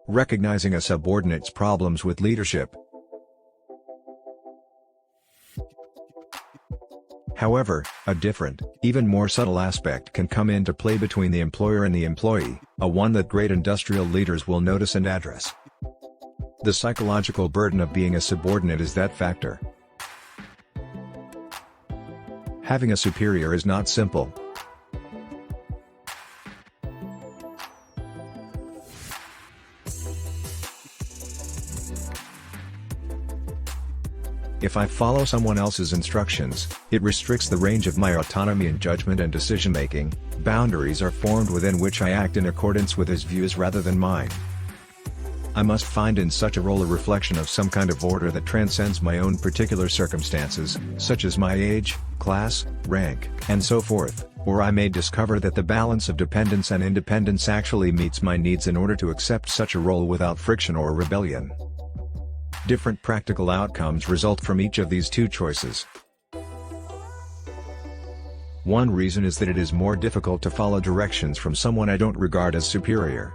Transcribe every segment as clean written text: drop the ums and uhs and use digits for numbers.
Recognizing a subordinate's problems with leadership. However, a different, even more subtle aspect can come into play between the employer and the employee, a one that great industrial leaders will notice and address. The psychological burden of being a subordinate is that factor. Having a superior is not simple. If I follow someone else's instructions, it restricts the range of my autonomy in judgment and decision-making. Boundaries are formed within which I act in accordance with his views rather than mine. I must find in such a role a reflection of some kind of order that transcends my own particular circumstances, such as my age, class, rank, and so forth, or I may discover that the balance of dependence and independence actually meets my needs in order to accept such a role without friction or rebellion. Different practical outcomes result from each of these two choices. One reason is that it is more difficult to follow directions from someone I don't regard as superior.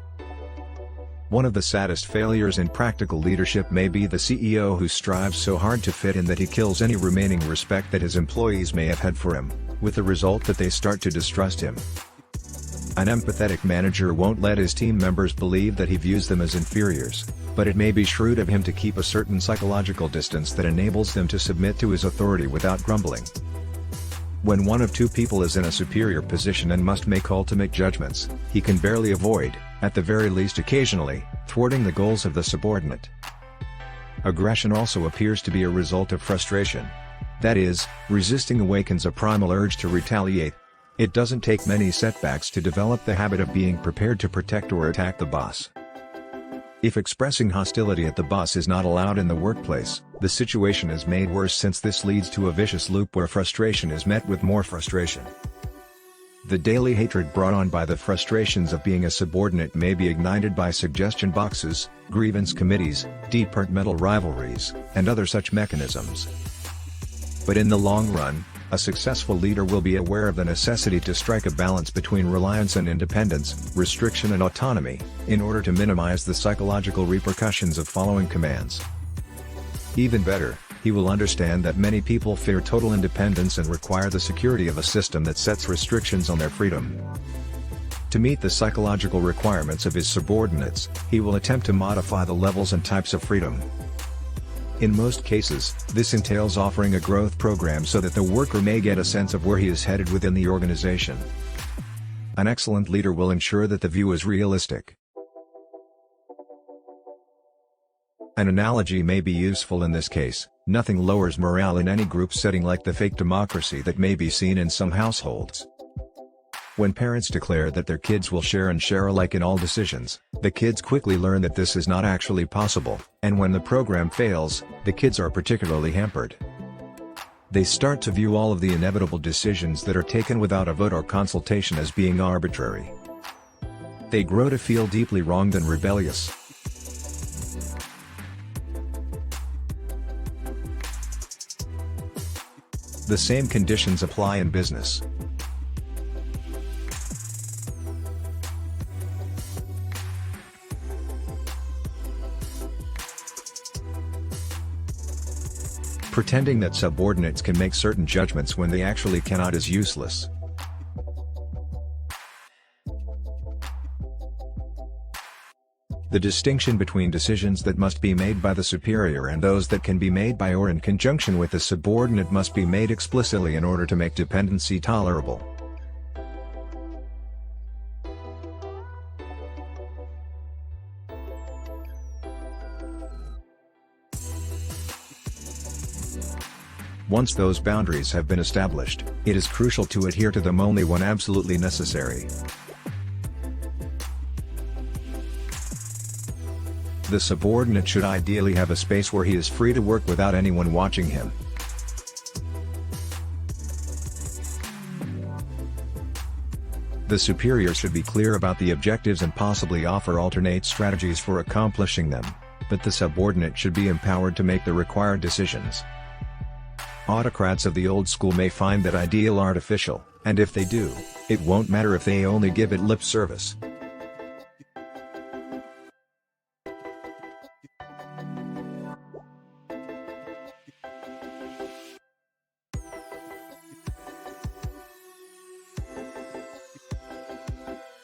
One of the saddest failures in practical leadership may be the CEO who strives so hard to fit in that he kills any remaining respect that his employees may have had for him, with the result that they start to distrust him. An empathetic manager won't let his team members believe that he views them as inferiors, but it may be shrewd of him to keep a certain psychological distance that enables them to submit to his authority without grumbling. When one of two people is in a superior position and must make ultimate judgments, he can barely avoid, at the very least occasionally, thwarting the goals of the subordinate. Aggression also appears to be a result of frustration. That is, resisting awakens a primal urge to retaliate. It doesn't take many setbacks to develop the habit of being prepared to protect or attack the boss. If expressing hostility at the boss is not allowed in the workplace, the situation is made worse since this leads to a vicious loop where frustration is met with more frustration. The daily hatred brought on by the frustrations of being a subordinate may be ignited by suggestion boxes, grievance committees, departmental rivalries, and other such mechanisms. But in the long run, a successful leader will be aware of the necessity to strike a balance between reliance and independence, restriction and autonomy, in order to minimize the psychological repercussions of following commands. Even better, he will understand that many people fear total independence and require the security of a system that sets restrictions on their freedom. To meet the psychological requirements of his subordinates, he will attempt to modify the levels and types of freedom. In most cases, this entails offering a growth program so that the worker may get a sense of where he is headed within the organization. An excellent leader will ensure that the view is realistic. An analogy may be useful in this case: nothing lowers morale in any group setting like the fake democracy that may be seen in some households. When parents declare that their kids will share and share alike in all decisions, the kids quickly learn that this is not actually possible, and when the program fails, the kids are particularly hampered. They start to view all of the inevitable decisions that are taken without a vote or consultation as being arbitrary. They grow to feel deeply wronged and rebellious. The same conditions apply in business. Pretending that subordinates can make certain judgments when they actually cannot is useless. The distinction between decisions that must be made by the superior and those that can be made by or in conjunction with the subordinate must be made explicitly in order to make dependency tolerable. Once those boundaries have been established, it is crucial to adhere to them only when absolutely necessary. The subordinate should ideally have a space where he is free to work without anyone watching him. The superior should be clear about the objectives and possibly offer alternate strategies for accomplishing them, but the subordinate should be empowered to make the required decisions. Autocrats of the old school may find that ideal artificial, and if they do, it won't matter if they only give it lip service.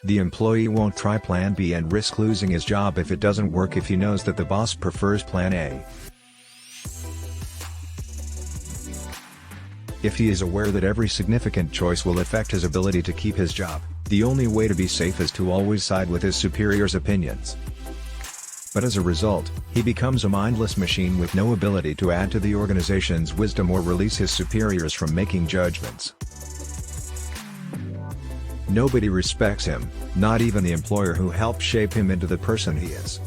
The employee won't try plan B and risk losing his job if it doesn't work if he knows that the boss prefers plan A. If he is aware that every significant choice will affect his ability to keep his job, the only way to be safe is to always side with his superior's opinions. But as a result, he becomes a mindless machine with no ability to add to the organization's wisdom or release his superiors from making judgments. Nobody respects him, not even the employer who helped shape him into the person he is.